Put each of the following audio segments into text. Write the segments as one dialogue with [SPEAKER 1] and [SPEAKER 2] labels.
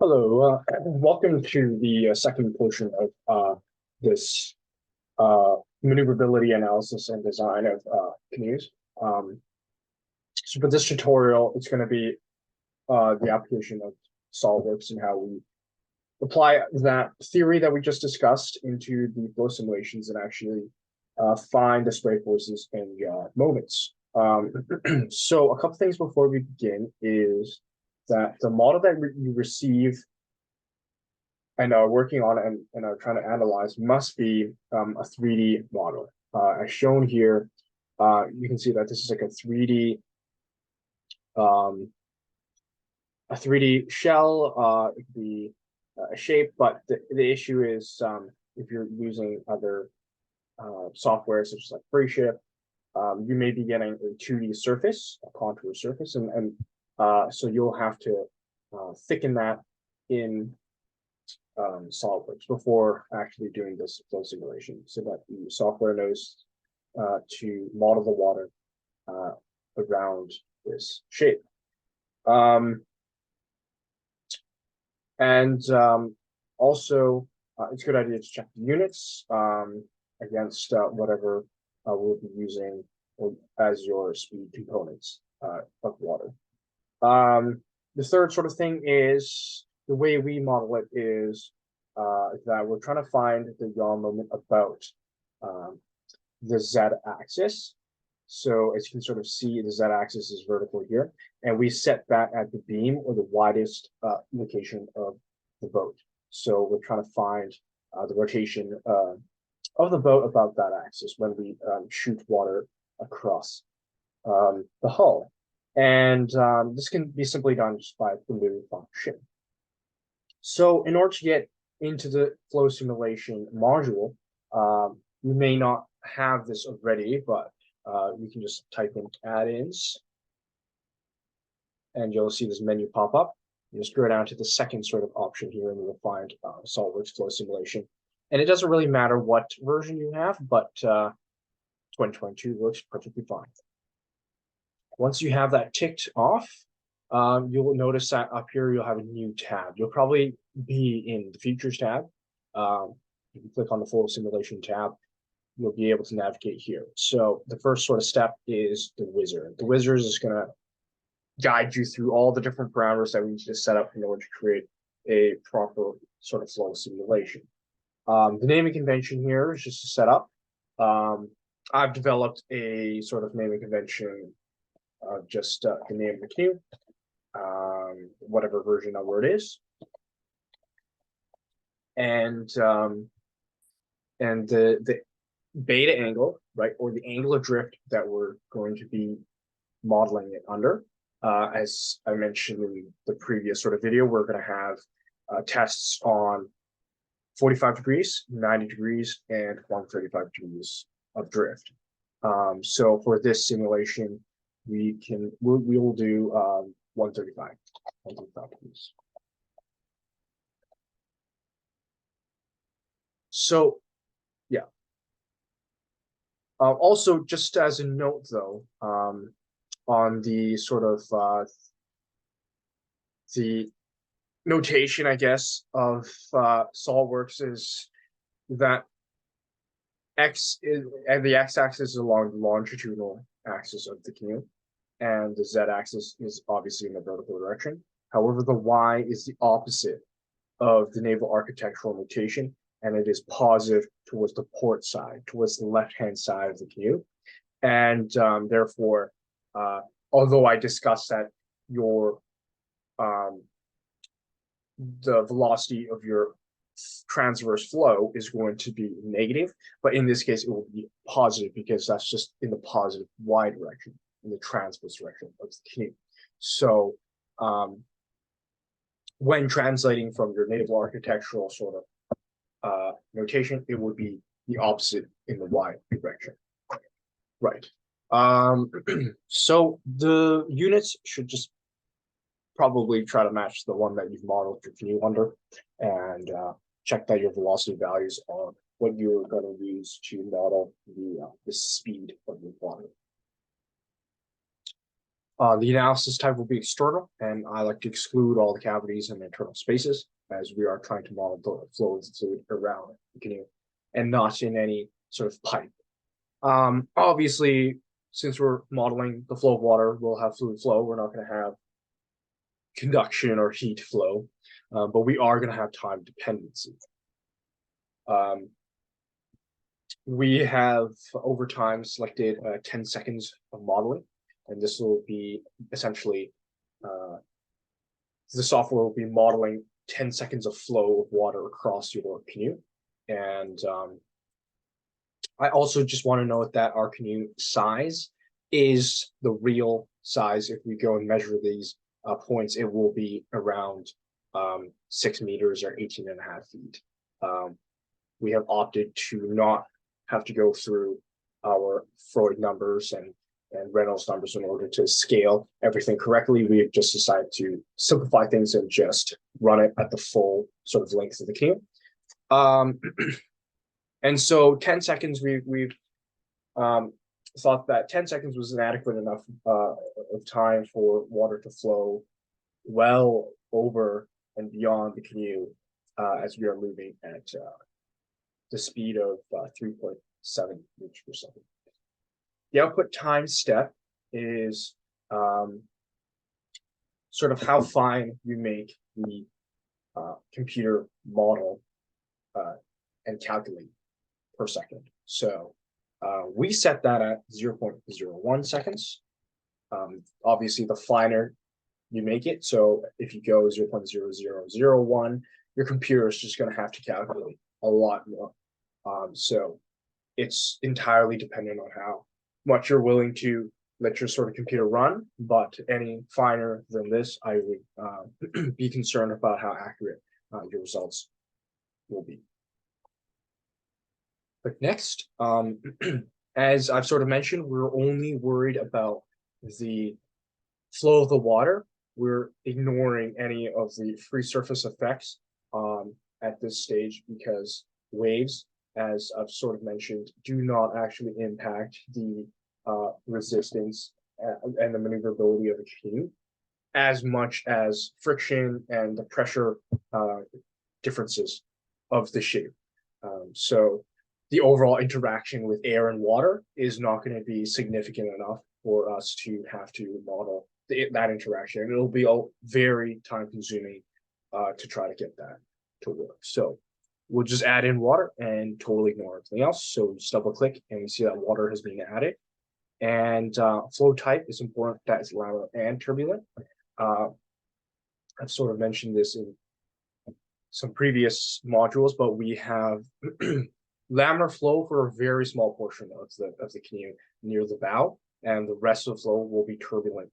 [SPEAKER 1] Hello, welcome to the second portion of this maneuverability analysis and design of canoes. So for this tutorial, it's going to be the application of Solidworks and how we apply that theory that we just discussed into the flow simulations and actually find the spray forces and moments. So a couple things before we begin is that the model that you receive and are working on and are trying to analyze must be a 3D model. As shown here, you can see that this is like a 3D shell. It could be a shape, but the issue is if you're using other software such as like FreeShip, you may be getting a 2D surface, a contour surface, and so you'll have to thicken that in SolidWorks before actually doing this flow simulation, so that the software knows to model the water around this shape. Also, it's a good idea to check the units against whatever we'll be using as your speed components of water. The third sort of thing is the way we model it is that we're trying to find the yaw moment about the z-axis. So as you can sort of see, the z-axis is vertical here, and we set that at the beam or the widest location of the boat. So we're trying to find the rotation of the boat about that axis when we shoot water across the hull. And this can be simply done just by the move function. So in order to get into the flow simulation module, you may not have this already, but you can just type in add-ins and you'll see this menu pop up. You just go down to the second sort of option here and you'll find SolidWorks flow simulation. And it doesn't really matter what version you have, but 2022 works perfectly fine. Once you have that ticked off, you'll notice that up here you'll have a new tab. You'll probably be in the Features tab. If you click on the Flow Simulation tab, you'll be able to navigate here. So the first sort of step is the wizard. The wizard is going to guide you through all the different parameters that we need to set up in order to create a proper sort of flow simulation. The naming convention here is just to set up. I've developed a sort of naming convention just the name of the canoe, whatever version number it is, and the beta angle, right, or the angle of drift that we're going to be modeling it under. As I mentioned in the previous sort of video, we're going to have tests on 45 degrees, 90 degrees, and 135 degrees of drift. So for this simulation, we will do 135 degrees. So yeah. Also, just as a note though, on the sort of the notation, I guess, of SolidWorks is that the x-axis is along the longitudinal axis of the canoe, and the z-axis is obviously in the vertical direction. However, the y is the opposite of the naval architectural notation, and it is positive towards the port side, towards the left-hand side of the canoe. And therefore, although I discussed that the velocity of your transverse flow is going to be negative, but in this case, it will be positive because that's just in the positive y direction, in the transverse direction of the canoe. So when translating from your naval architectural sort of notation, it would be the opposite in the y direction. Right. So the units should just probably try to match the one that you've modeled your canoe under, and check that your velocity values are what you're going to use to model the speed of your water. The analysis type will be external, and I like to exclude all the cavities and internal spaces as we are trying to model the flow of fluid around the canoe and not in any sort of pipe. Obviously, since we're modeling the flow of water, we'll have fluid flow. We're not going to have conduction or heat flow, but we are going to have time dependency. We have over time selected 10 seconds of modeling, and this will be essentially the software will be modeling 10 seconds of flow of water across your canoe. And I also just want to note that our canoe size is the real size. If we go and measure these points, it will be around 6 meters or 18.5 feet. We have opted to not have to go through our Freud numbers and Reynolds numbers in order to scale everything correctly. We just decided to simplify things and just run it at the full sort of length of the canoe. And so 10 seconds, we've thought that 10 seconds was inadequate enough of time for water to flow well over and beyond the canoe as we are moving at the speed of 3.7 meters per second. The output time step is sort of how fine you make the computer model and calculate per second. So we set that at 0.01 seconds. Obviously, the finer you make it, so if you go 0.0001, your computer is just going to have to calculate a lot more. So it's entirely dependent on how much you're willing to let your sort of computer run, but any finer than this, I would be concerned about how accurate your results will be. But next, as I've sort of mentioned, we're only worried about the flow of the water. We're ignoring any of the free surface effects at this stage because waves, as I've sort of mentioned, do not actually impact the resistance and the maneuverability of a canoe as much as friction and the pressure differences of the shape. So the overall interaction with air and water is not going to be significant enough for us to have to model that interaction. And it'll be very time consuming to try to get that to work. So we'll just add in water and totally ignore everything else. So just double click and we see that water has been added. And flow type is important. That is laminar and turbulent. I've sort of mentioned this in some previous modules, but we have laminar flow for a very small portion of the canoe near the bow, and the rest of the flow will be turbulent.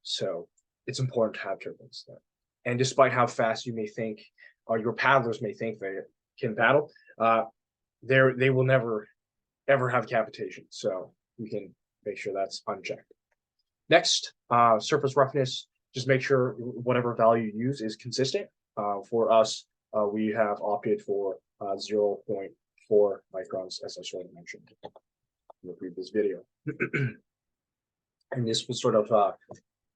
[SPEAKER 1] So it's important to have turbulence there. And despite how fast you may think, or your paddlers may think they can paddle, they will never ever have cavitation. So you can make sure that's unchecked. Next, surface roughness. Just make sure whatever value you use is consistent. For us, we have opted for 0.4 microns, as I sort of mentioned in the previous video. And this will sort of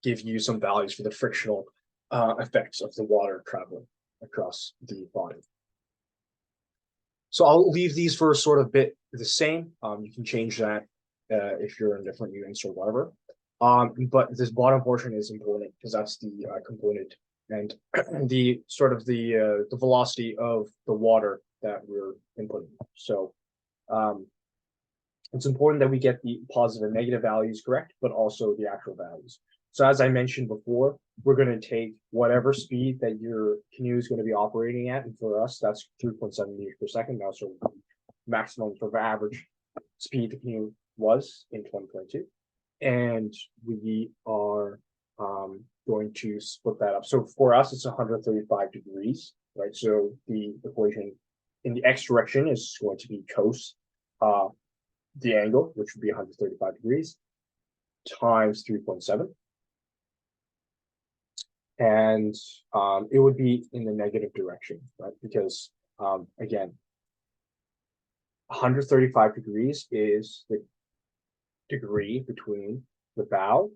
[SPEAKER 1] give you some values for the frictional effects of the water traveling across the body. So I'll leave these for sort of bit the same. You can change that if you're in different units or whatever. But this bottom portion is important because that's the component and the sort of the velocity of the water that we're inputting. So it's important that we get the positive and negative values correct, but also the actual values. So as I mentioned before, we're going to take whatever speed that your canoe is going to be operating at, and for us, that's 3.7 meters per second. That's sort of maximum sort of average speed the canoe was in 2022. And we are going to split that up. So for us, it's 135 degrees, right? So the equation in the x direction is going to be cos the angle, which would be 135 degrees, times 3.7. And it would be in the negative direction, right? Because again, 135 degrees is the degree between the bow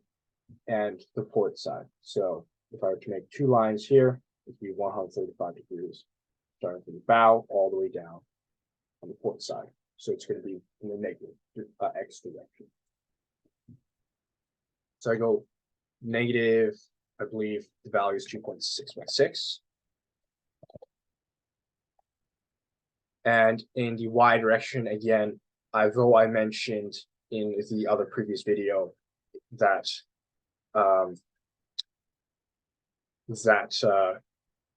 [SPEAKER 1] and the port side. So if I were to make two lines here, it'd be 135 degrees, starting from the bow all the way down on the port side. So it's going to be in the negative x direction. So I go negative, I believe the value is 2.616. And in the y direction, again, though I mentioned in the other previous video that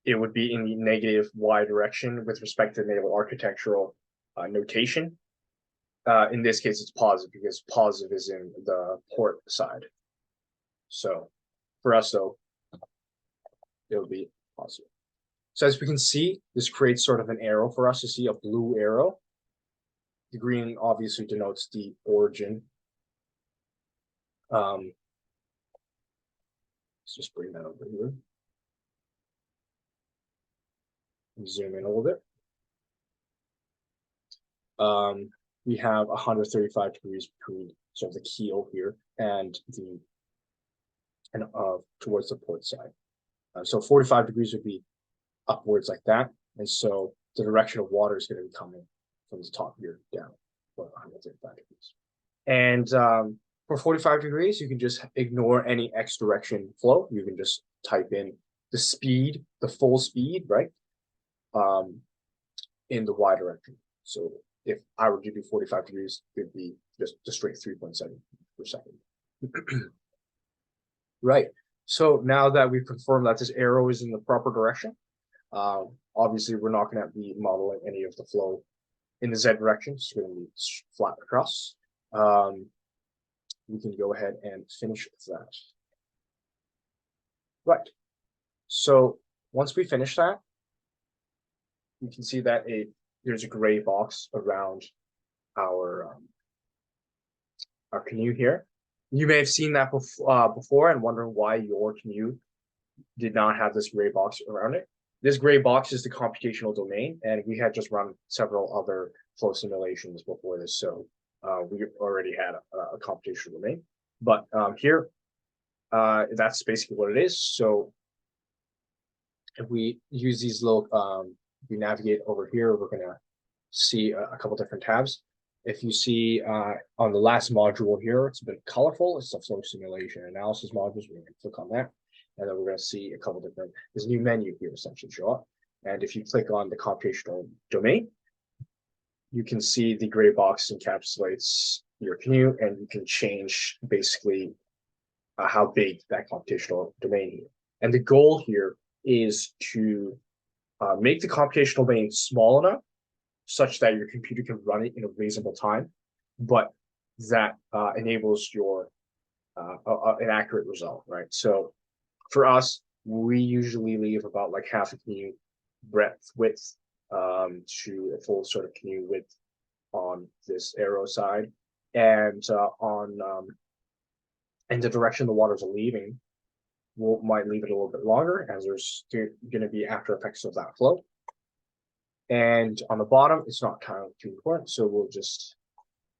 [SPEAKER 1] it would be in the negative y direction with respect to naval architectural notation. In this case, it's positive because positive is in the port side. So for us, though, it will be positive. So as we can see, this creates sort of an arrow for us to see, a blue arrow. The green obviously denotes the origin. Let's just bring that over here. Zoom in a little bit. We have 135 degrees between sort of the keel here and towards the port side. So 45 degrees would be upwards like that, and so the direction of water is going to be coming from the top here down for 135 degrees. And for 45 degrees, you can just ignore any x direction flow. You can just type in the speed, the full speed, right, in the y direction. So if I were to do 45 degrees, it'd be just a straight 3.7 per second. Right. So now that we've confirmed that this arrow is in the proper direction, obviously we're not going to be modeling any of the flow in the z direction. It's going to be flat across. We can go ahead and finish that. Right. So once we finish that, you can see that there's a gray box around our canoe here. You may have seen that before and wondering why your canoe did not have this gray box around it. This gray box is the computational domain, and we had just run several other flow simulations before this, so we already had a computational domain. But here, that's basically what it is. So if we use these little, we navigate over here, we're going to see a couple different tabs. If you see on the last module here, it's a bit colorful. It's the flow simulation analysis modules. We're going to click on that. And then we're going to see a couple different, there's a new menu here essentially show up. And if you click on the computational domain, you can see the gray box encapsulates your canoe, and you can change basically how big that computational domain is. And the goal here is to make the computational domain small enough such that your computer can run it in a reasonable time, but that enables your an accurate result, right? So for us, we usually leave about like half a canoe width to a full sort of canoe width on this arrow side, and in the direction the waters are leaving, we might leave it a little bit longer, as there's going to be after effects of that flow. And on the bottom, it's not kind of too important, so we'll just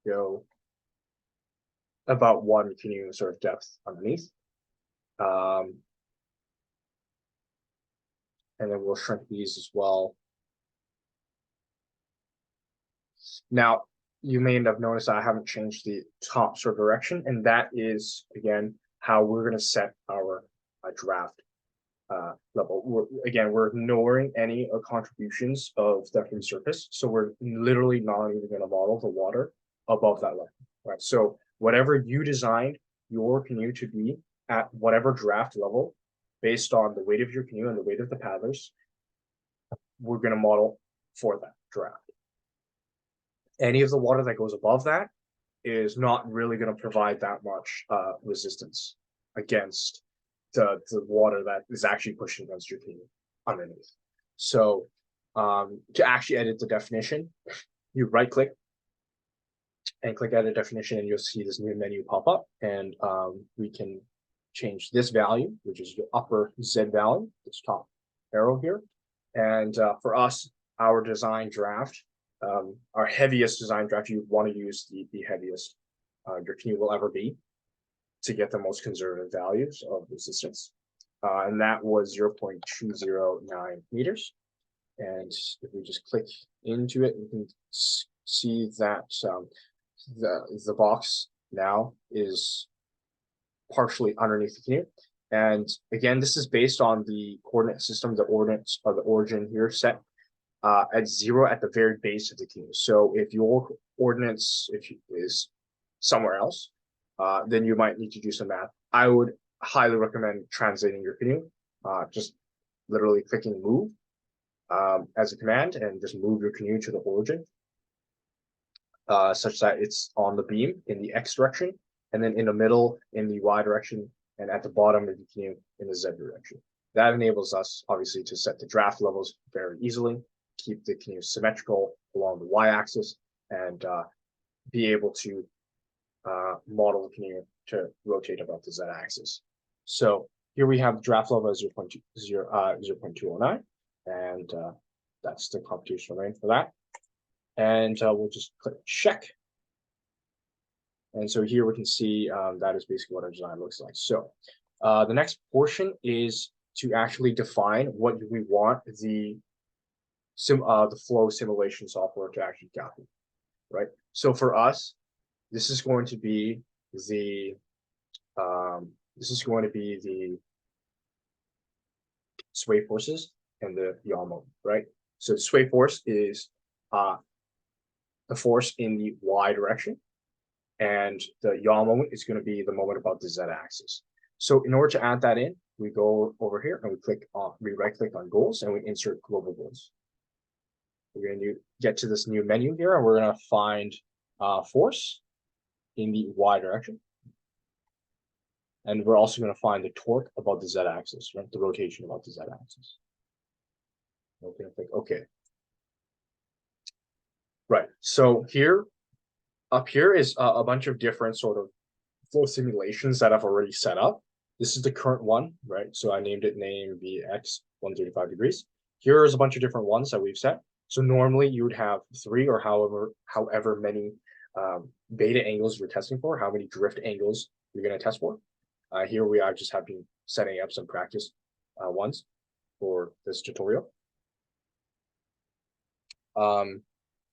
[SPEAKER 1] go about one canoe sort of depth underneath. And then we'll shrink these as well. Now, you may have noticed I haven't changed the top sort of direction, and that is, again, how we're going to set our draft level. We're ignoring any contributions of the free surface, so we're literally not even going to model the water above that level, right? So whatever you designed your canoe to be at whatever draft level, based on the weight of your canoe and the weight of the paddlers, we're going to model for that draft. Any of the water that goes above that is not really going to provide that much resistance against the water that is actually pushing against your canoe underneath. So to actually edit the definition, you right click and click edit definition, and you'll see this new menu pop up, and we can change this value, which is your upper Z value, this top arrow here. And for us, our design draft, our heaviest design draft, you want to use the heaviest your canoe will ever be. to get the most conservative values of resistance. And that was 0.209 meters. And if we just click into it, we can see that the box now is partially underneath the canoe. And again, this is based on the coordinate system, the ordinates of the origin here set at 0 at the very base of the canoe. So if your ordinates is somewhere else, then you might need to do some math. I would highly recommend translating your canoe, just literally clicking move as a command and just move your canoe to the origin such that it's on the beam in the X direction, and then in the middle in the Y direction, and at the bottom of the canoe in the Z direction. That enables us obviously to set the draft levels very easily, keep the canoe symmetrical along the Y axis, and be able to model the canoe to rotate about the Z axis. So here we have the draft level as 0.209, and that's the computational range for that. And we'll just click check. And so here we can see that is basically what our design looks like. So the next portion is to actually define what we want the flow simulation software to actually calculate, right? So for us, this is going to be the sway forces and the yaw moment, right? So the sway force is the force in the Y direction, and the yaw moment is going to be the moment about the Z axis. So in order to add that in, we go over here and we right click on goals and we insert global goals. We're going to get to this new menu here, and we're going to find force in the Y direction. And we're also going to find the torque about the Z axis, right? The rotation about the Z axis. We're going to click OK. Right. So up here is a bunch of different sort of flow simulations that I've already set up. This is the current one, right? So I named it name VX 135 degrees. Here is a bunch of different ones that we've set. So normally you would have 3 or however many beta angles you're testing for, how many drift angles you're going to test for. Here we are just have been setting up some practice ones for this tutorial.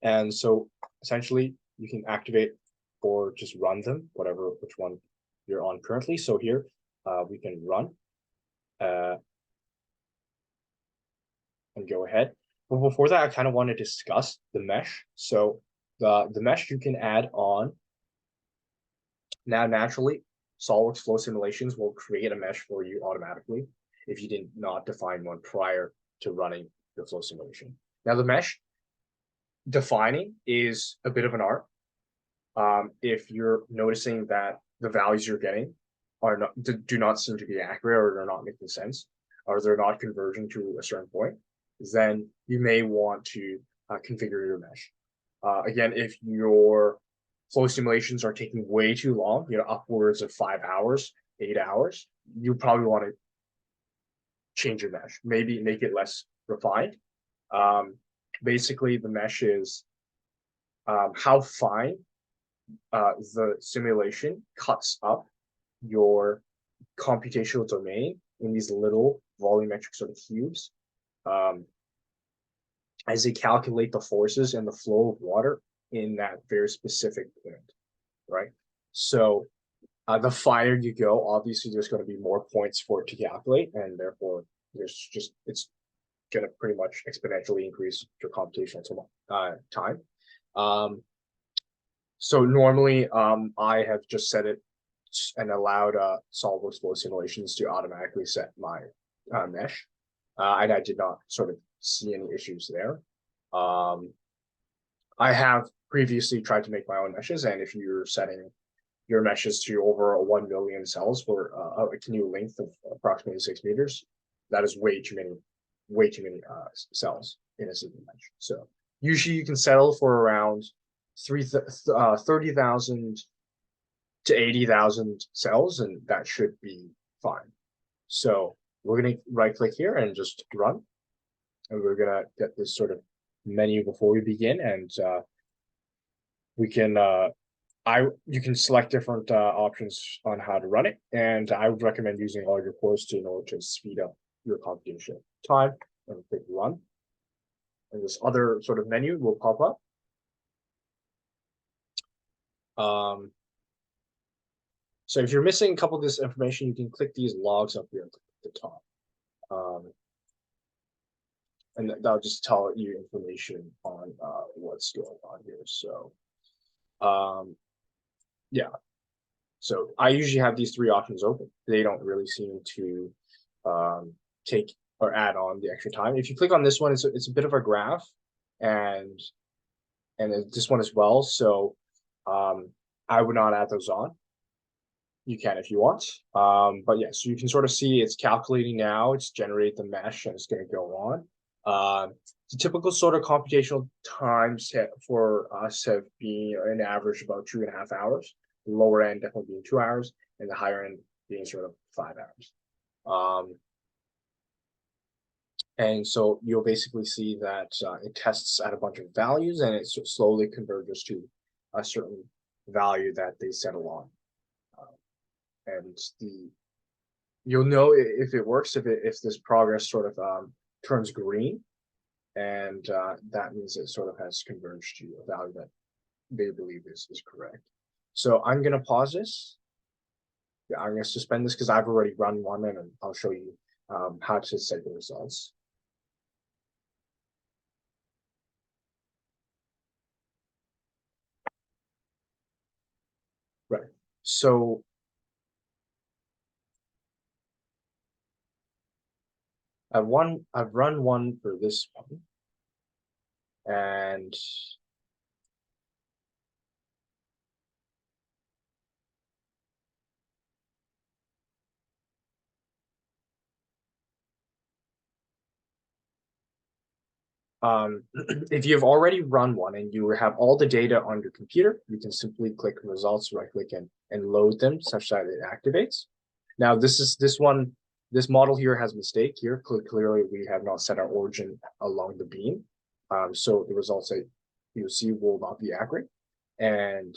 [SPEAKER 1] And so essentially you can activate or just run them, which one you're on currently. So here we can run and go ahead. But before that, I kind of want to discuss the mesh. So the mesh you can add on. Now, naturally, SolidWorks flow simulations will create a mesh for you automatically if you did not define one prior to running the flow simulation. Now, the mesh defining is a bit of an art. If you're noticing that the values you're getting do not seem to be accurate, or they're not making sense, or they're not converging to a certain point, then you may want to configure your mesh. Again, if your flow simulations are taking way too long, upwards of 5 hours, 8 hours, you probably want to change your mesh, maybe make it less refined. Basically, the mesh is how fine the simulation cuts up your computational domain in these little volumetric sort of cubes as they calculate the forces and the flow of water in that very specific point, right? So the finer you go, obviously there's going to be more points for it to calculate, and therefore it's going to pretty much exponentially increase your computational time. So normally I have just set it and allowed SolidWorks flow simulations to automatically set my mesh, and I did not sort of see any issues there. I have previously tried to make my own meshes, and if you're setting your meshes to over 1 million cells for a canoe length of approximately 6 meters, that is way too many cells in a single mesh. So usually you can settle for around 30,000 to 80,000 cells, and that should be fine. So we're going to right click here and just run, and we're going to get this sort of menu before we begin, and we can You can select different options on how to run it, and I would recommend using all your cores to in order to speed up your computation time. And click run, and this other sort of menu will pop up. So if you're missing a couple of this information, you can click these logs up here at the top. And that'll just tell you information on what's going on here. So yeah. So I usually have these three options open. They don't really seem to take or add on the extra time. If you click on this one, it's a bit of a graph, and this one as well. So I would not add those on. You can if you want. But yeah, so you can sort of see it's calculating now, it's generated the mesh, and it's going to go on. The typical sort of computational times for us have been an average about 2.5 hours. The lower end definitely being 2 hours, and the higher end being sort of 5 hours. And so you'll basically see that it tests at a bunch of values, and it slowly converges to a certain value that they settle on. And you'll know if it works if this progress sort of turns green, and that means it sort of has converged to a value that they believe is correct. So I'm going to pause this. Yeah, I'm going to suspend this because I've already run one, and I'll show you how to set the results. Right. So I've run one for this one, and if you've already run one and you have all the data on your computer, you can simply click results, right click, and load them such that it activates. Now this model here has a mistake here. Clearly we have not set our origin along the beam. So the results that you see will not be accurate. And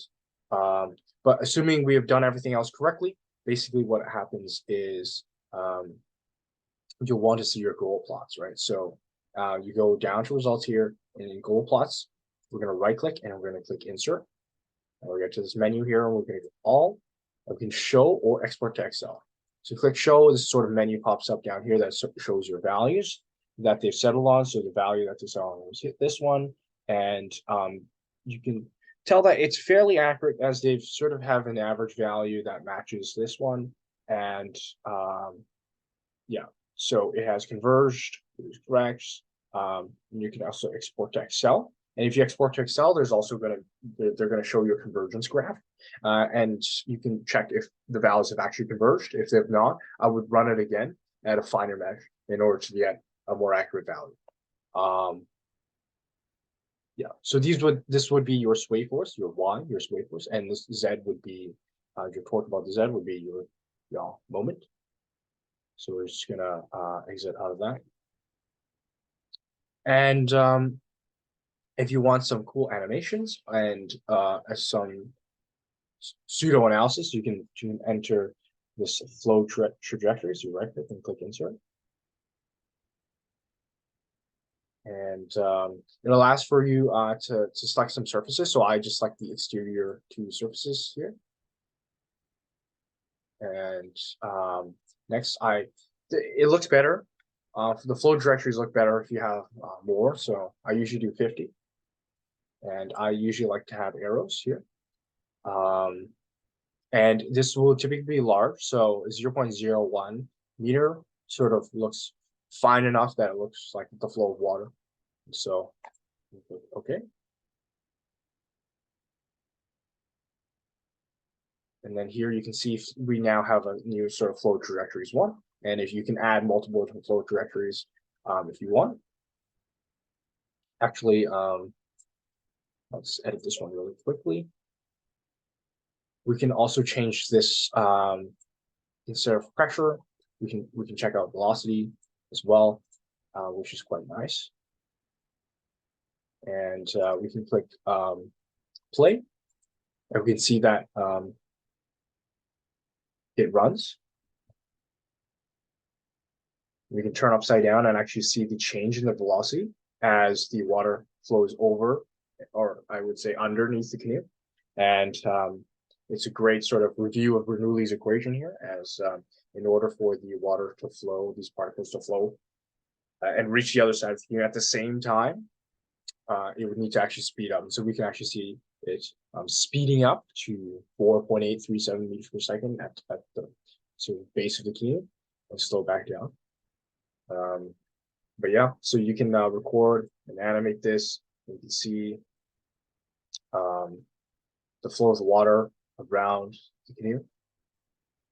[SPEAKER 1] but assuming we have done everything else correctly, basically what happens is you'll want to see your goal plots, right? So you go down to results here, and in goal plots, we're going to right click and we're going to click insert. And we'll get to this menu here, and we're going to go all. We can show or export to Excel. So click show, this sort of menu pops up down here that shows your values that they've settled on. So the value that they settled on was hit this one, and you can tell that it's fairly accurate as they've sort of have an average value that matches this one. And yeah, so it has converged, it is correct. And you can also export to Excel. And if you export to Excel, there's also they're going to show you a convergence graph. And you can check if the values have actually converged. If they've not, I would run it again at a finer mesh in order to get a more accurate value. Yeah, so this would be your sway force, your Y, your sway force, and this Z would be your torque about the Z would be your yaw moment. So we're just gonna exit out of that. And if you want some cool animations and some pseudo analysis, you can enter this flow trajectory. So you right click and click insert. And it'll ask for you to select some surfaces. So I just select the exterior two surfaces here. And next, it looks better. The flow directories look better if you have more. So I usually do 50. And I usually like to have arrows here. And this will typically be large. So 0.01 meter sort of looks fine enough that it looks like the flow of water. So, okay. And then here you can see we now have a new sort of flow trajectories one. And if you can add multiple different flow trajectories if you want. Actually, let's edit this one really quickly. We can also change this instead of pressure, we can check out velocity as well, which is quite nice. And we can click play. And we can see that it runs. We can turn upside down and actually see the change in the velocity as the water flows over, or I would say underneath the canoe. And it's a great sort of review of Bernoulli's equation here, as in order for the water to flow, these particles to flow and reach the other side of the canoe at the same time, it would need to actually speed up. And so we can actually see it speeding up to 4.837 meters per second at the sort of base of the canoe and slow back down. But yeah, so you can record and animate this. You can see the flow of the water around the canoe,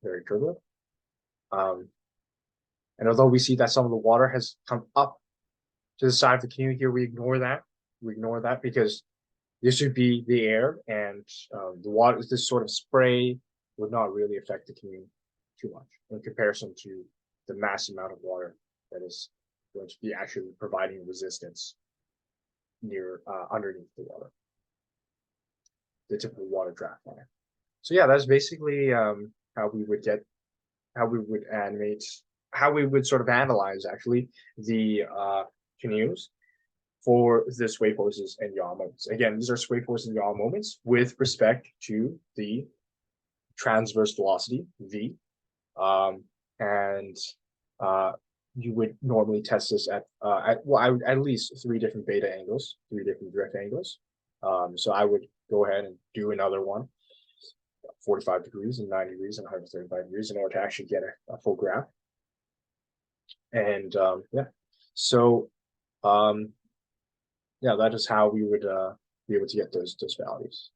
[SPEAKER 1] very turbulent. And although we see that some of the water has come up to the side of the canoe here, we ignore that. We ignore that because this would be the air, and the water, this sort of spray would not really affect the canoe too much in comparison to the massive amount of water that is going to be actually providing resistance near underneath the water, the typical water draft line. So yeah, that's basically how we would animate, how we would sort of analyze actually the canoes for the sway forces and yaw moments. Again, these are sway forces and yaw moments with respect to the transverse velocity v, and you would normally test this at well, I would at least 3 different beta angles, 3 different drift angles. So I would go ahead and do another one, 45 degrees and 90 degrees and 135 degrees in order to actually get a full graph. And yeah, so yeah, that is how we would be able to get those values.